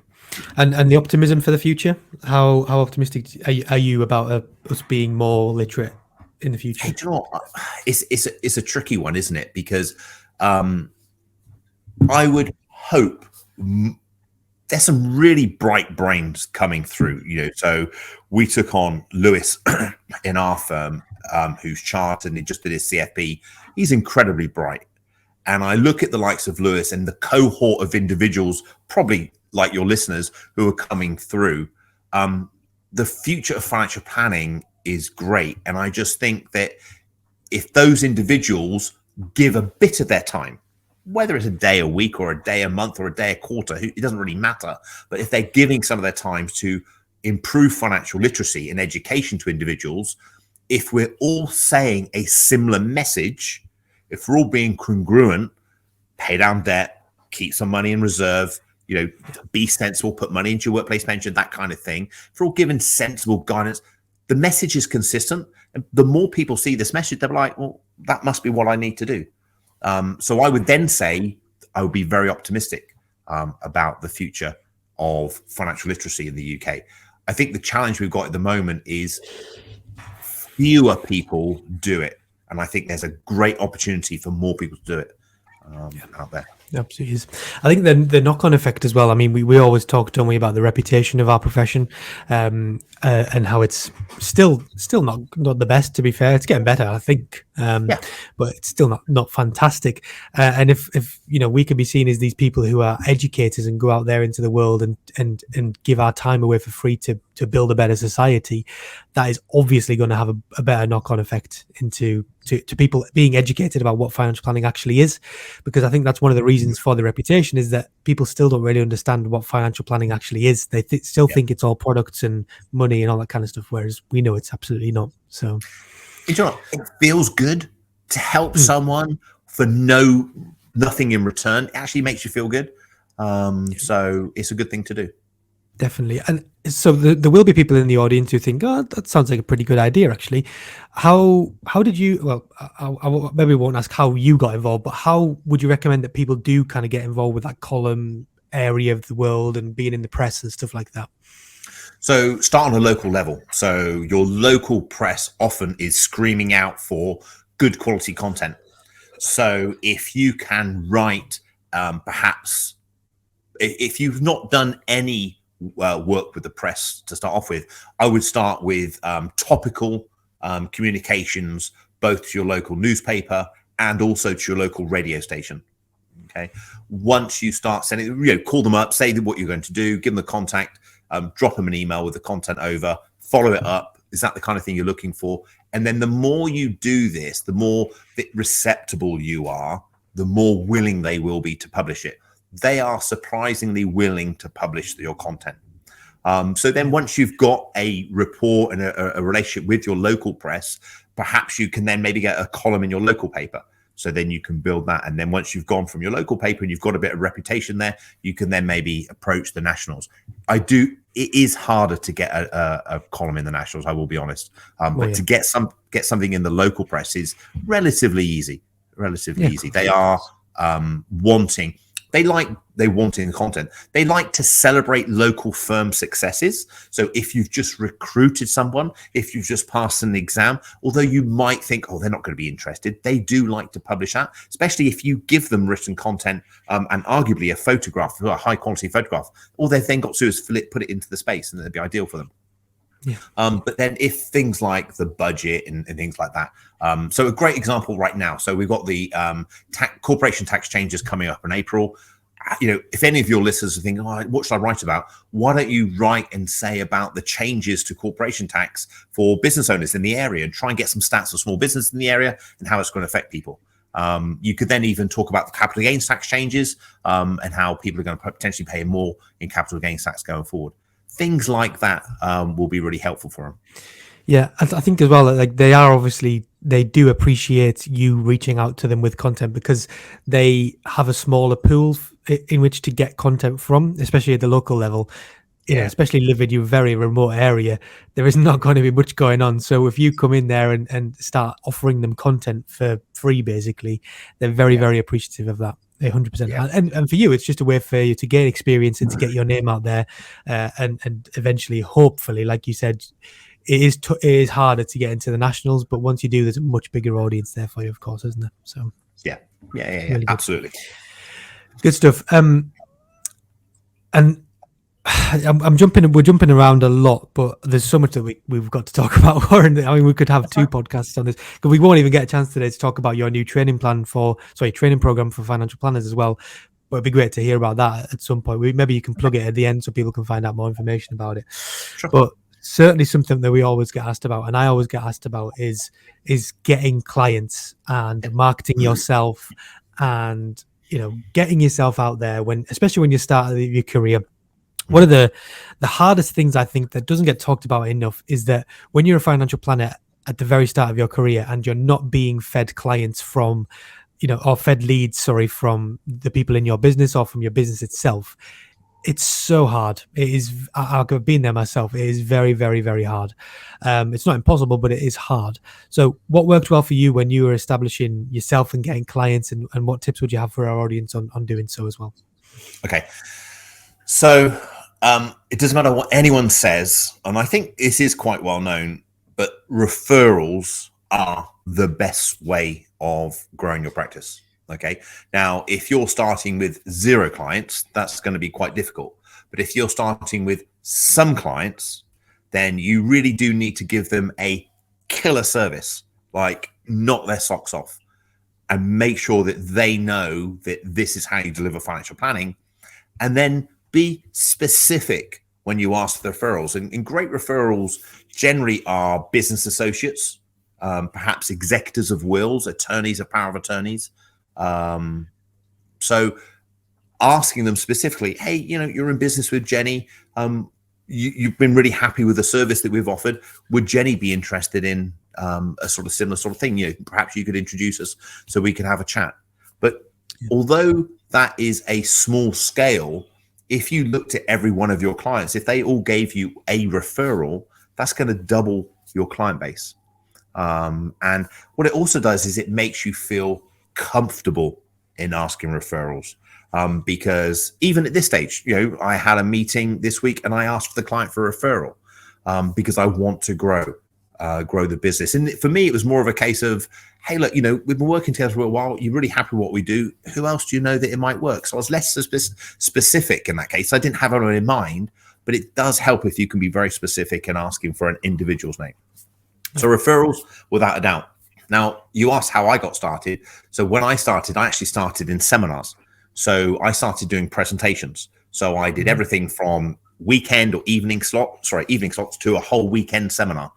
And the optimism for the future, how optimistic are you about us being more literate in the future? Hey, do you know what? It's a tricky one, isn't it? Because I would hope there's some really bright brains coming through. So we took on Lewis in our firm, who's chartered and he just did his CFP. He's incredibly bright. And I look at the likes of Lewis and the cohort of individuals, probably like your listeners, who are coming through. The future of financial planning is great. And I just think that if those individuals give a bit of their time, whether it's a day a week or a day a month or a day a quarter, it doesn't really matter. But if they're giving some of their time to improve financial literacy and education to individuals, if we're all saying a similar message, if we're all being congruent, pay down debt, keep some money in reserve, be sensible, put money into your workplace pension, that kind of thing. If we're all given sensible guidance, the message is consistent. And the more people see this message, they're like, well, that must be what I need to do. So I would then say I would be very optimistic about the future of financial literacy in the UK. I think the challenge we've got at the moment is fewer people do it. And I think there's a great opportunity for more people to do it out there. Absolutely is. I think the knock-on effect as well. I mean, we always talk, don't we, about the reputation of our profession, and how it's still not the best. To be fair, it's getting better, I think, but it's still not fantastic. And if we could be seen as these people who are educators and go out there into the world and give our time away for free to build a better society, that is obviously going to have a better knock-on effect into people being educated about what financial planning actually is, because I think that's one of the reasons for the reputation is that people still don't really understand what financial planning actually is. They still think it's all products and money and all that kind of stuff, whereas we know it's absolutely not. So it feels good to help someone for nothing in return. It actually makes you feel good. So it's a good thing to do. Definitely. And so there will be people in the audience who think, oh, that sounds like a pretty good idea, actually. How did you, well, I maybe won't ask how you got involved, but how would you recommend that people do kind of get involved with that column area of the world and being in the press and stuff like that? So start on a local level. So your local press often is screaming out for good quality content. So if you can write, perhaps if you've not done any work with the press to start off with, I would start with topical communications, both to your local newspaper and also to your local radio station. Okay. Once you start sending, call them up, say what you're going to do, give them the contact, drop them an email with the content over, follow it up. Is that the kind of thing you're looking for? And then the more you do this, the more receptible you are, the more willing they will be to publish it. They are surprisingly willing to publish your content. So then once you've got a rapport and a relationship with your local press, perhaps you can then maybe get a column in your local paper. So then you can build that. And then once you've gone from your local paper and you've got a bit of reputation there, you can then maybe approach the nationals. It is harder to get a column in the nationals, I will be honest. But to get something in the local press is relatively easy. They are wanting the content. They like to celebrate local firm successes. So if you've just recruited someone, if you've just passed an exam, although you might think, oh, they're not going to be interested, they do like to publish that, especially if you give them written content and arguably a photograph, a high quality photograph. All they've then got to do is put it into the space, and it'd be ideal for them. Yeah. But then if things like the budget and things like that. So a great example right now. So we've got the corporation tax changes coming up in April. If any of your listeners are thinking, oh, what should I write about? Why don't you write and say about the changes to corporation tax for business owners in the area and try and get some stats for small business in the area and how it's going to affect people. You could then even talk about the capital gains tax changes and how people are going to potentially pay more in capital gains tax going forward. Things like that will be really helpful for them. Yeah, I think as well, like they do appreciate you reaching out to them with content because they have a smaller pool in which to get content from, especially at the local level. Yeah. Especially live in your very remote area, there is not going to be much going on. So if you come in there and start offering them content for free, basically, they're very, Yeah. very appreciative of that. 100%. Yeah. And for you, it's just a way for you to gain experience and to get your name out there, and eventually, hopefully, like you said, it is harder to get into the nationals, but once you do, there's a much bigger audience there for you, of course, isn't there? So Yeah. really good. Absolutely. Good stuff. And I'm jumping. We're jumping around a lot, but there's so much that we've got to talk about, Warren. I mean, we could have two podcasts on this because we won't even get a chance today to talk about your new training program for financial planners as well. But it'd be great to hear about that at some point. Maybe you can plug it at the end so people can find out more information about it. Sure. But certainly something that we always get asked about, and I always get asked about, is getting clients and marketing yourself, and getting yourself out there especially when you start your career. One of the hardest things I think that doesn't get talked about enough is that when you're a financial planner at the very start of your career and you're not being fed clients from, or fed leads, from the people in your business or from your business itself, it's so hard. It is. I've been there myself. It is very, very, very hard. It's not impossible, but it is hard. So what worked well for you when you were establishing yourself and getting clients, and what tips would you have for our audience on doing so as well? Okay. So it doesn't matter what anyone says, and I think this is quite well known, but referrals are the best way of growing your practice. Okay. Now, if you're starting with 0 clients, that's going to be quite difficult. But if you're starting with some clients, then you really do need to give them a killer service, like knock their socks off, and make sure that they know that this is how you deliver financial planning. And then be specific when you ask for referrals. And great referrals generally are business associates, perhaps executors of wills, attorneys of power of attorneys. So asking them specifically, hey, you're in business with Jenny. You've been really happy with the service that we've offered. Would Jenny be interested in a sort of similar sort of thing? Perhaps you could introduce us so we could have a chat. But although that is a small scale, if you looked at every one of your clients, if they all gave you a referral, that's going to double your client base. And what it also does is it makes you feel comfortable in asking referrals. Because even at this stage, I had a meeting this week and I asked the client for a referral because I want to grow the business. And for me, it was more of a case of, hey, look, we've been working together for a while. You're really happy with what we do. Who else do you know that it might work? So I was less specific in that case. I didn't have anyone in mind, but it does help if you can be very specific in asking for an individual's name. So referrals, without a doubt. Now, you asked how I got started. So when I started, I actually started in seminars. So I started doing presentations. So I did everything from weekend or evening slots to a whole weekend seminar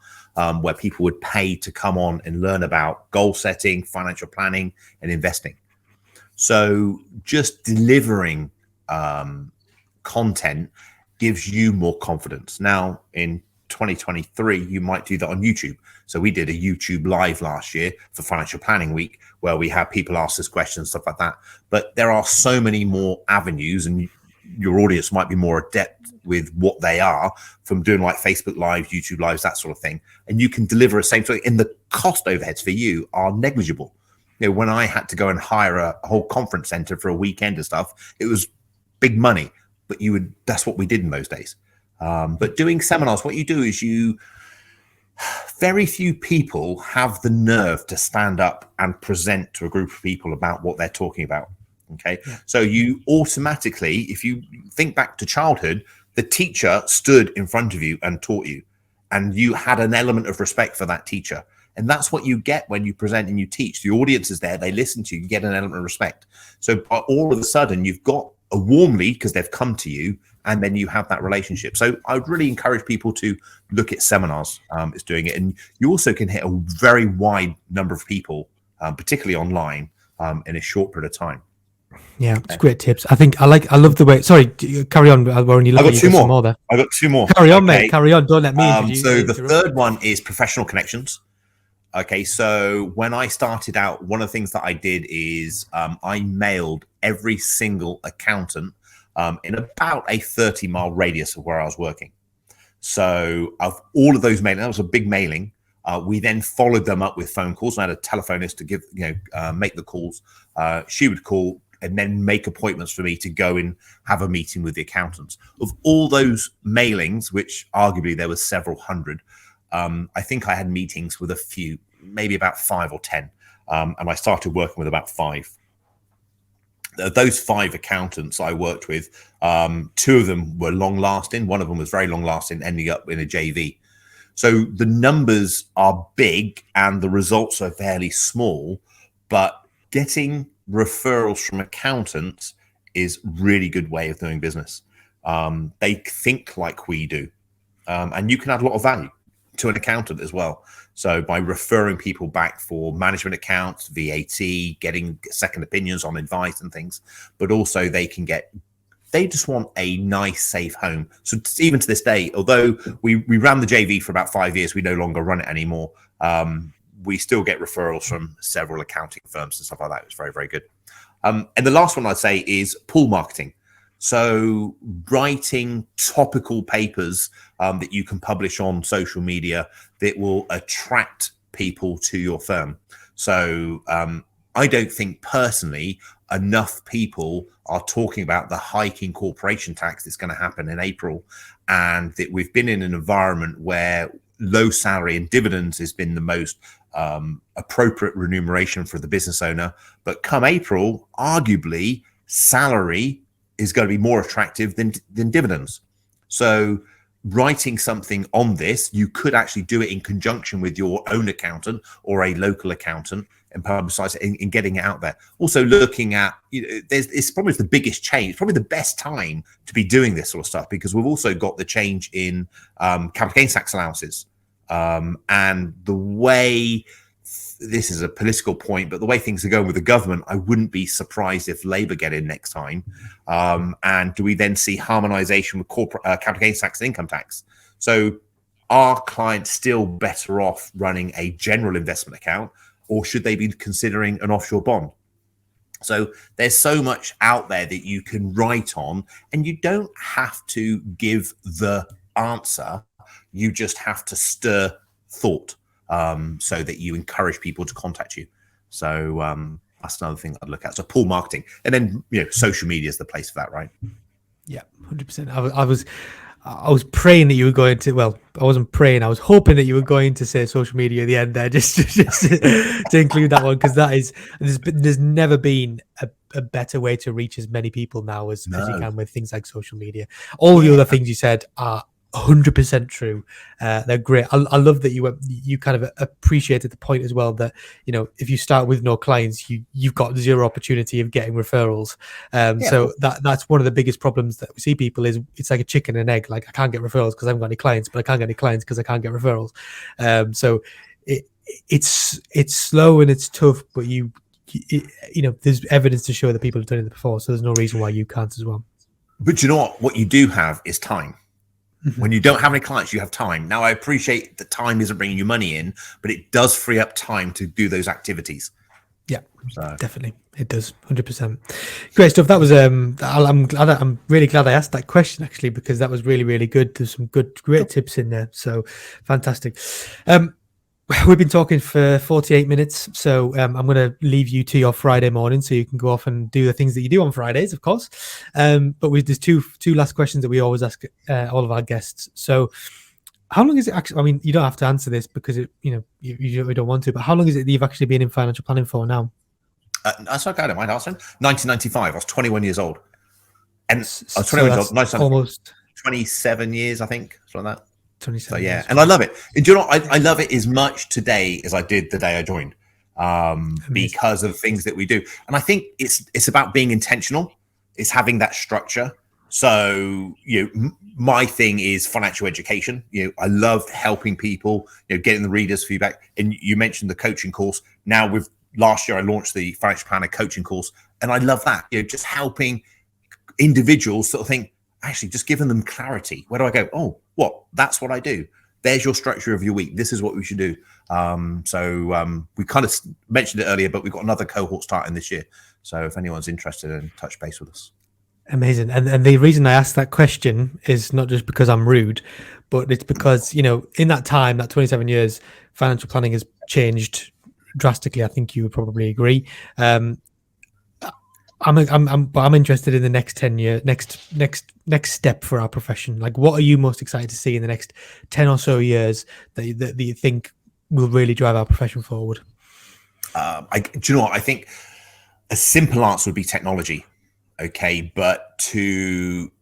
where people would pay to come on and learn about goal setting, financial planning, and investing. So just delivering content gives you more confidence. Now, in 2023, you might do that on YouTube. So we did a YouTube live last year for Financial Planning Week where we had people ask us questions, stuff like that. But there are so many more avenues, and your audience might be more adept with what they are from doing like Facebook Live, YouTube Lives, that sort of thing. And you can deliver the same thing. And the cost overheads for you are negligible. When I had to go and hire a whole conference center for a weekend and stuff, it was big money, but that's what we did in those days. But doing seminars, what you do is very few people have the nerve to stand up and present to a group of people about what they're talking about. Okay. Yeah. So you automatically, if you think back to childhood, the teacher stood in front of you and taught you, and you had an element of respect for that teacher. And that's what you get when you present and you teach. The audience is there, they listen to you, you get an element of respect. So all of a sudden you've got a warm lead because they've come to you, and then you have that relationship. So I would really encourage people to look at seminars as doing it. And you also can hit a very wide number of people, particularly online, in a short period of time. Yeah, it's great tips. I love the way. Sorry, carry on, Warren. You look like you got some more there. I got two more. Carry on, mate. Carry on. Don't let me introduce. So the third one is professional connections. Okay, so when I started out, one of the things that I did is I mailed every single accountant in about a 30-mile radius of where I was working. So of all of those mailings, that was a big mailing. We then followed them up with phone calls. I had a telephonist to give, make the calls. She would call and then make appointments for me to go and have a meeting with the accountants. Of all those mailings, which arguably there was several hundred, I think I had meetings with a few, maybe about 5 or 10. And I started working with about 5. Those 5 accountants I worked with, 2 of them were long lasting. One of them was very long lasting, ending up in a JV. So the numbers are big and the results are fairly small, but getting referrals from accountants is really good way of doing business. They think like we do, and you can add a lot of value to an accountant as well. So by referring people back for management accounts, VAT, getting second opinions on advice and things, but also they just want a nice, safe home. So even to this day, although we ran the JV for about 5 years, we no longer run it anymore. We still get referrals from several accounting firms and stuff like that. It's very, very good. And the last one I'd say is pool marketing. So writing topical papers that you can publish on social media that will attract people to your firm. So I don't think personally enough people are talking about the hike in corporation tax that's going to happen in April, and that we've been in an environment where low salary and dividends has been the most appropriate remuneration for the business owner. But come April, arguably salary is going to be more attractive than dividends. So writing something on this, you could actually do it in conjunction with your own accountant or a local accountant and publicize it and getting it out there. Also looking at, it's probably the biggest change, it's probably the best time to be doing this sort of stuff, because we've also got the change in capital gains tax allowances. And the way, this is a political point, but the way things are going with the government, I wouldn't be surprised if Labour get in next time. And do we then see harmonisation with corporate capital gains tax and income tax? So are clients still better off running a general investment account, or should they be considering an offshore bond? So there's so much out there that you can write on, and you don't have to give the answer. You just have to stir thought so that you encourage people to contact you. So that's another thing I'd look at. So pool marketing, and then social media is the place for that, right? Yeah, 100%. I was praying that you were going to. Well, I wasn't praying. I was hoping that you were going to say social media at the end there, just to include that one, because that is there's never been a better way to reach as many people now as you can with things like social media. All the other things you said are 100% true. They're great. I love that you kind of appreciated the point as well that if you start with no clients, you've got zero opportunity of getting referrals. So that's one of the biggest problems that we see people is it's like a chicken and egg. Like, I can't get referrals because I haven't got any clients, but I can't get any clients because I can't get referrals. So it's slow and it's tough, but there's evidence to show that people have done it before, so there's no reason why you can't as well. But you know what you do have is time. When you don't have any clients, you have time. Now, I appreciate that time isn't bringing you money in, but it does free up time to do those activities. Yeah, definitely. It does. 100%. Great stuff. That was, I'm really glad I asked that question, actually, because that was really, really good. There's some great tips in there. So fantastic. We've been talking for 48 minutes, so I'm going to leave you to your Friday morning so you can go off and do the things that you do on Fridays, of course. But there's two last questions that we always ask all of our guests. So how long is it actually, I mean, you don't have to answer this because you don't want to, but how long is it that you've actually been in financial planning for now? That's okay, I don't mind asking. 1995, I was 21 years old. And I was 21 years old, almost 27 years, I think, something like that. So yeah, and I love it. Do you know, I love it as much today as I did the day I joined, because of things that we do. And I think it's about being intentional. It's having that structure. So my thing is financial education. I love helping people. Getting the readers' feedback. And you mentioned the coaching course. Now last year I launched the financial planner coaching course And I love that, just helping individuals sort of think, actually just giving them clarity. Where do I go? Oh, what? That's what I do. There's your structure of your week. This is what we should do. We kind of mentioned it earlier, but we've got another cohort starting this year. So if anyone's interested, in touch base with us. Amazing. And the reason I asked that question is not just because I'm rude, but it's because, in that time, that 27 years, financial planning has changed drastically. I think you would probably agree. I'm interested in the next 10 year, next step for our profession. Like, what are you most excited to see in the next 10 or so years that you think will really drive our profession forward? Do you know what? I think a simple answer would be technology. Okay. But to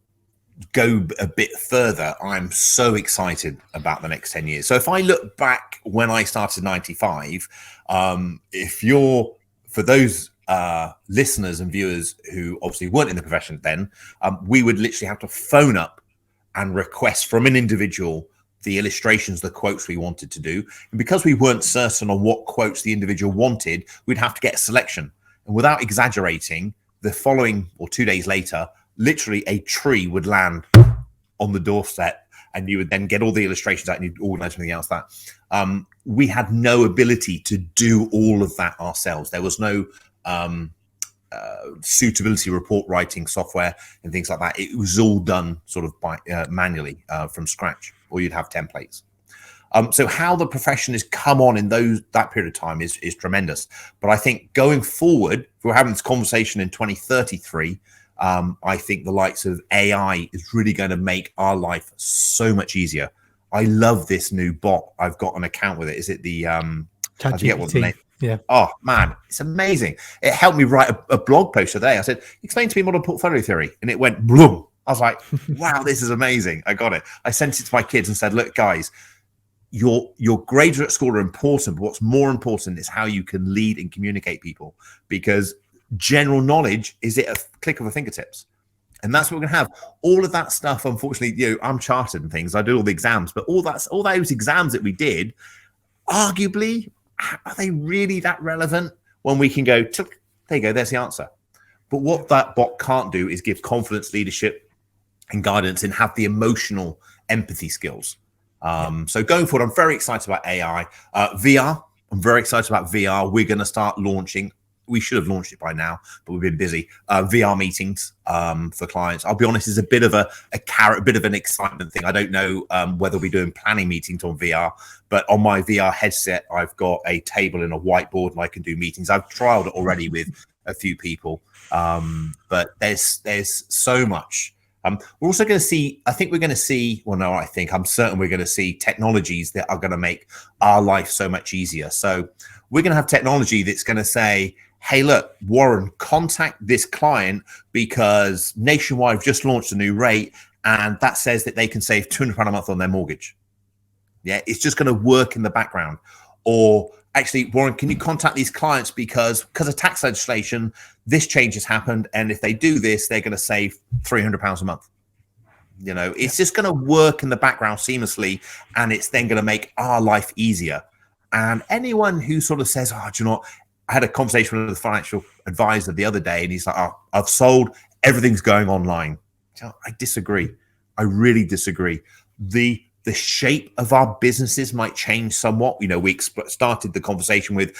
go a bit further, I'm so excited about the next 10 years. So if I look back when I started 95, for those listeners and viewers who obviously weren't in the profession then, we would literally have to phone up and request from an individual the illustrations, the quotes we wanted to do. And because we weren't certain on what quotes the individual wanted, we'd have to get a selection. And without exaggerating, the following or 2 days later, literally a tree would land on the doorstep, and you would then get all the illustrations out and you'd organize everything else. That we had no ability to do all of that ourselves. There was no suitability report writing software and things like that. It was all done sort of by manually from scratch, or you'd have templates. So how the profession has come on in that period of time is tremendous. But I think going forward, if we're having this conversation in 2033, I think the likes of AI is really going to make our life so much easier. I love this new bot. I've got an account with it. Is it the I forget what the name? Yeah. Oh man, it's amazing. It helped me write a blog post today. I said, explain to me modern portfolio theory. And it went boom. I was like, wow, this is amazing. I got it. I sent it to my kids and said, look, guys, your grades at school are important, but what's more important is how you can lead and communicate people, because general knowledge is at a click of a fingertips. And that's what we're going to have. All of that stuff, unfortunately, I'm chartered and things. I do all the exams, but all those exams that we did, arguably, are they really that relevant when we can go, there you go, there's the answer. But what that bot can't do is give confidence, leadership, and guidance, and have the emotional empathy skills. So going forward, I'm very excited about AI. VR, I'm very excited about VR. We're going to start launching. We should have launched it by now, but we've been busy. VR meetings for clients. I'll be honest, it's a bit of a carrot, a bit of an excitement thing. I don't know whether we're doing planning meetings on VR, but on my VR headset, I've got a table and a whiteboard, and I can do meetings. I've trialed it already with a few people, but there's so much. We're also going to see, I'm certain we're going to see technologies that are going to make our life so much easier. So we're going to have technology that's going to say, hey, look, Warren, contact this client because Nationwide have just launched a new rate, and that says that they can save £200 a month on their mortgage. Yeah, it's just going to work in the background. Or actually, Warren, can you contact these clients because of tax legislation, this change has happened, and if they do this, they're going to save £300 a month. It's just going to work in the background seamlessly, and it's then going to make our life easier. And anyone who sort of says, oh, do you know what? I had a conversation with a financial advisor the other day, and he's like, oh, I've sold, everything's going online. I disagree. I really disagree. The shape of our businesses might change somewhat. We started the conversation with,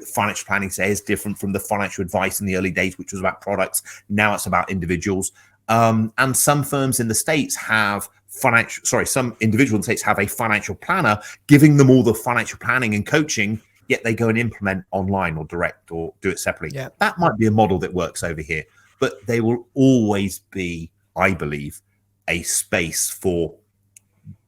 financial planning today is different from the financial advice in the early days, which was about products. Now it's about individuals. And some firms in the States have some individuals in the States have a financial planner giving them all the financial planning and coaching, yet they go and implement online or direct or do it separately. Yeah. That might be a model that works over here, but there will always be, I believe, a space for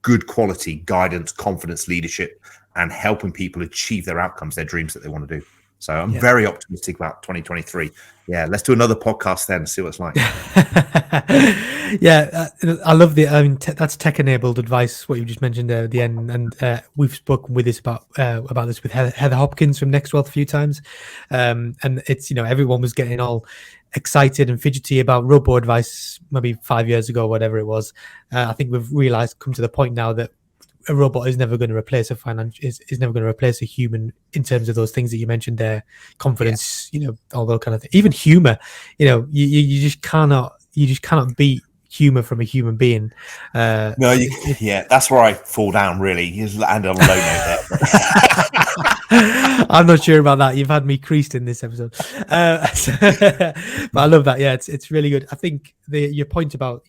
good quality guidance, confidence, leadership, and helping people achieve their outcomes, their dreams that they want to do. So I'm very optimistic about 2023. Yeah, let's do another podcast then and see what it's like. I love that's tech-enabled advice, what you just mentioned there at the end. And we've spoken with this about this with Heather Hopkins from Next Wealth a few times. And it's, everyone was getting all excited and fidgety about robo advice maybe 5 years ago, whatever it was. I think we've come to the point now that a robot is never going to replace a is never going to replace a human in terms of those things that you mentioned there, confidence, all those kind of things, even humor. You just cannot beat humor from a human being. No, that's where I fall down. Really, you just land on a low note there. I'm not sure about that. You've had me creased in this episode, but I love that. Yeah, it's really good. I think your point about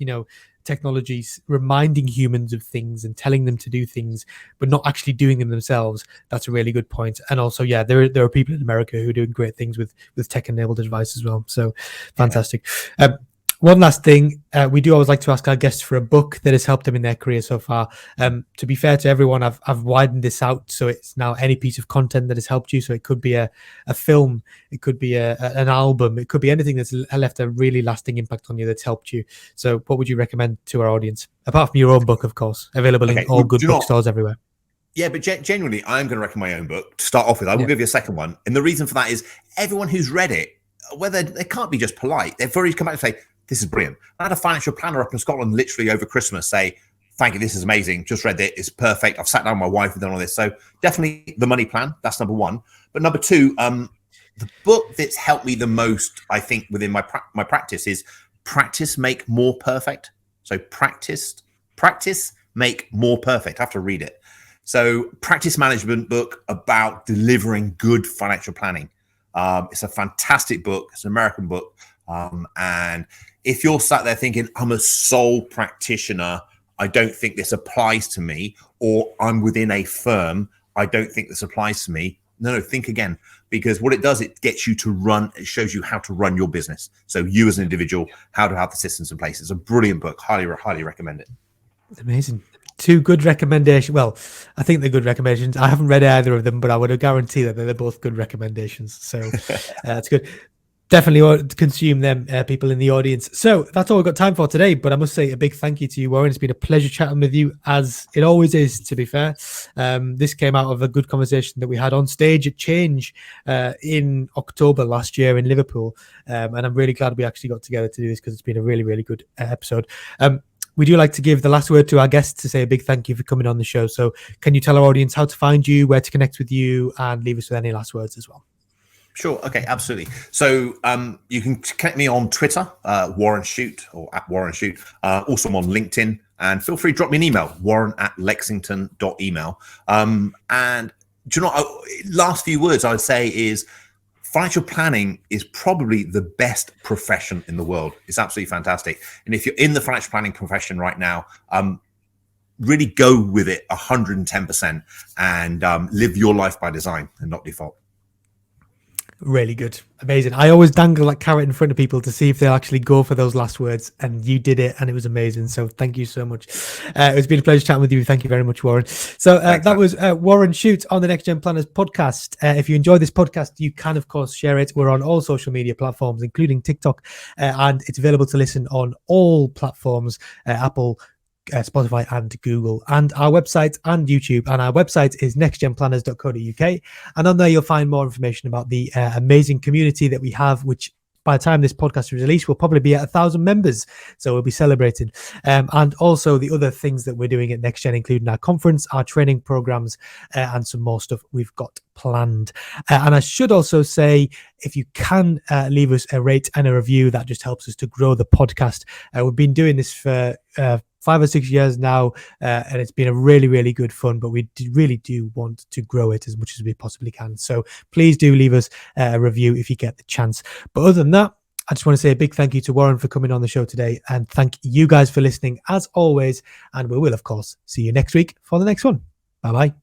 technologies reminding humans of things and telling them to do things, but not actually doing them themselves. That's a really good point. And also, there are people in America who are doing great things with tech-enabled advice as well. So fantastic. One last thing, we do always like to ask our guests for a book that has helped them in their career so far. To be fair to everyone, I've widened this out, so it's now any piece of content that has helped you. So it could be a film, it could be an album, it could be anything that's left a really lasting impact on you that's helped you. So what would you recommend to our audience, apart from your own book, of course, available in all good bookstores everywhere? Yeah, but genuinely, I'm going to recommend my own book to start off with. I will give you a second one, and the reason for that is everyone who's read it, whether they can't be just polite, they've already come back and say, this is brilliant. I had a financial planner up in Scotland literally over Christmas say, thank you, this is amazing. Just read it. It's perfect. I've sat down with my wife and done all this. So definitely The Money Plan. That's number one. But number two, the book that's helped me the most, I think, within my practice is Practice, Make More Perfect. So practice, make more perfect. I have to read it. So practice management book about delivering good financial planning. It's a fantastic book. It's an American book. And if you're sat there thinking, I'm a sole practitioner, I don't think this applies to me, or I'm within a firm, I don't think this applies to me. No, think again, because what it does, it gets you to run, it shows you how to run your business. So you as an individual, how to have the systems in place. It's a brilliant book. Highly, highly recommend it. Amazing. Two good recommendations. Well, I think they're good recommendations. I haven't read either of them, but I would guarantee that they're both good recommendations. So that's good. Definitely consume them, people in the audience. So that's all we've got time for today. But I must say a big thank you to you, Warren. It's been a pleasure chatting with you, as it always is, to be fair. This came out of a good conversation that we had on stage at Change in October last year in Liverpool. And I'm really glad we actually got together to do this, because it's been a really, really good episode. We do like to give the last word to our guests to say a big thank you for coming on the show. So can you tell our audience how to find you, where to connect with you, and leave us with any last words as well? Sure. Okay. Absolutely. So you can connect me on Twitter, Warren Shute, or at Warren Shute. Also I'm on LinkedIn, and feel free to drop me an email, warren@lexington.email. And do you know, last few words I would say is financial planning is probably the best profession in the world. It's absolutely fantastic. And if you're in the financial planning profession right now, really go with it 110% and live your life by design and not default. Really good. Amazing. I always dangle that carrot in front of people to see if they'll actually go for those last words, and you did it, and it was amazing. So thank you so much. It's been a pleasure chatting with you. Thank you very much, Warren. So that was Warren Shute on the NextGen Planners podcast. If you enjoy this podcast, you can, of course, share it. We're on all social media platforms, including TikTok, and it's available to listen on all platforms, Apple, Spotify and Google, and our website and YouTube. And our website is nextgenplanners.co.uk, and on there you'll find more information about the amazing community that we have, which by the time this podcast is released, we'll probably be at 1,000 members. So we'll be celebrating. And also the other things that we're doing at NextGen, including our conference, our training programs, and some more stuff we've got planned. And I should also say, if you can leave us a rate and a review, that just helps us to grow the podcast. We've been doing this for 5 or 6 years now, and it's been a really, really good fun, but we really do want to grow it as much as we possibly can. So please do leave us a review if you get the chance. But other than that, I just want to say a big thank you to Warren for coming on the show today, and thank you guys for listening as always. And we will, of course, see you next week for the next one. Bye-bye.